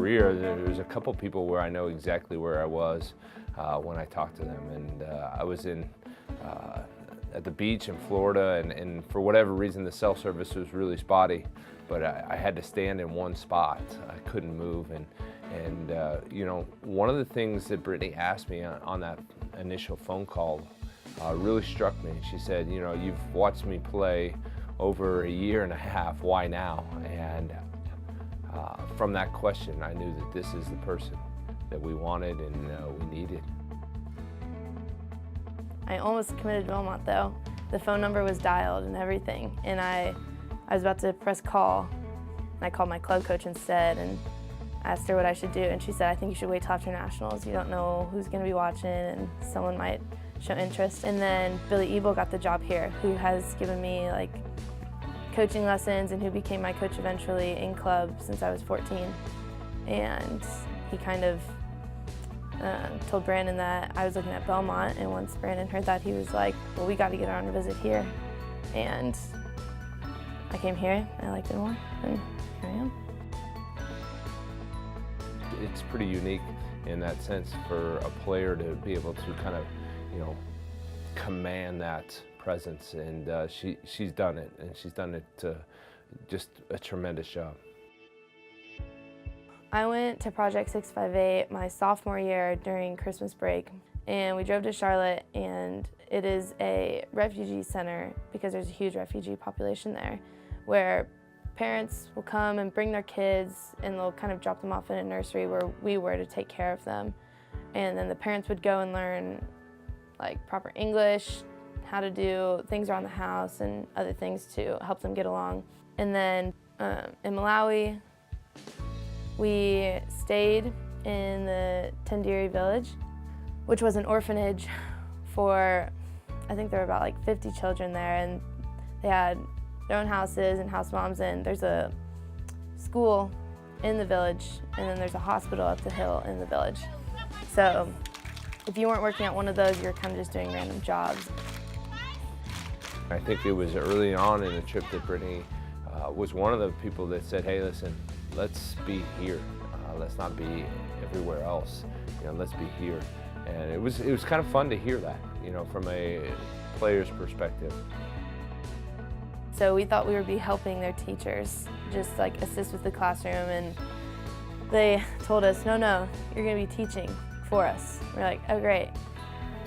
career, there was a couple people where I know exactly where I was when I talked to them. And I was at the beach in Florida, and for whatever reason the cell service was really spotty, but I had to stand in one spot. I couldn't move, and you know, one of the things that Brittany asked me on that initial phone call really struck me. She said, you know, you've watched me play over a year and a half, why now? And from that question, I knew that this is the person that we wanted and we needed. I almost committed to Belmont though. The phone number was dialed and everything, and I was about to press call, and I called my club coach instead and asked her what I should do, and she said, I think you should wait till after nationals. You don't know who's going to be watching, and someone might show interest. And then Billy Ebel got the job here, who has given me like coaching lessons and who became my coach eventually in club since I was 14. And he kind of told Brandon that I was looking at Belmont, and once Brandon heard that, he was like, well, we got to get her on a visit here. And I came here, I liked it more, and here I am. It's pretty unique in that sense for a player to be able to kind of, you know, command that presence, and she's done it, and she's done it just a tremendous job. I went to Project 658 my sophomore year during Christmas break, and we drove to Charlotte, and it is a refugee center because there's a huge refugee population there, where parents will come and bring their kids, and they'll kind of drop them off in a nursery where we were to take care of them. And then the parents would go and learn like proper English, how to do things around the house and other things to help them get along. And then in Malawi, we stayed in the Tendiri village, which was an orphanage for, I think there were about like 50 children there, and they had their own houses and house moms, and there's a school in the village, and then there's a hospital up the hill in the village. So if you weren't working at one of those, you're kind of just doing random jobs. I think it was early on in the trip that Brittany was one of the people that said, hey, listen, let's be here. Let's not be everywhere else. You know, let's be here. And it was kind of fun to hear that, you know, from a player's perspective. So we thought we would be helping their teachers, just like assist with the classroom, and they told us, no, you're gonna be teaching for us. We're like, oh great.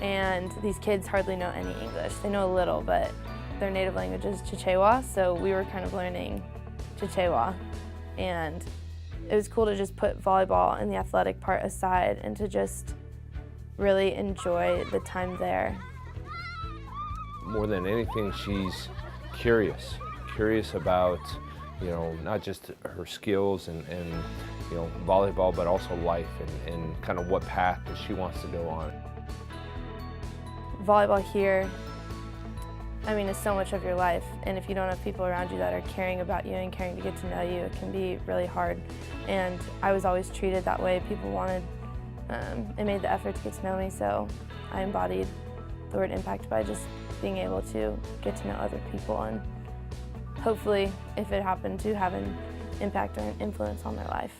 And these kids hardly know any English. They know a little, but their native language is Chichewa, so we were kind of learning Chichewa. And it was cool to just put volleyball and the athletic part aside and to just really enjoy the time there. More than anything, she's curious about, you know, not just her skills and you know, volleyball, but also life and kind of what path that she wants to go on. Volleyball here, I mean, is so much of your life, and if you don't have people around you that are caring about you and caring to get to know you, it can be really hard. And I was always treated that way. People wanted and made the effort to get to know me, so I embodied the word impact by just being able to get to know other people, and hopefully, if it happened, to have an impact or an influence on their life.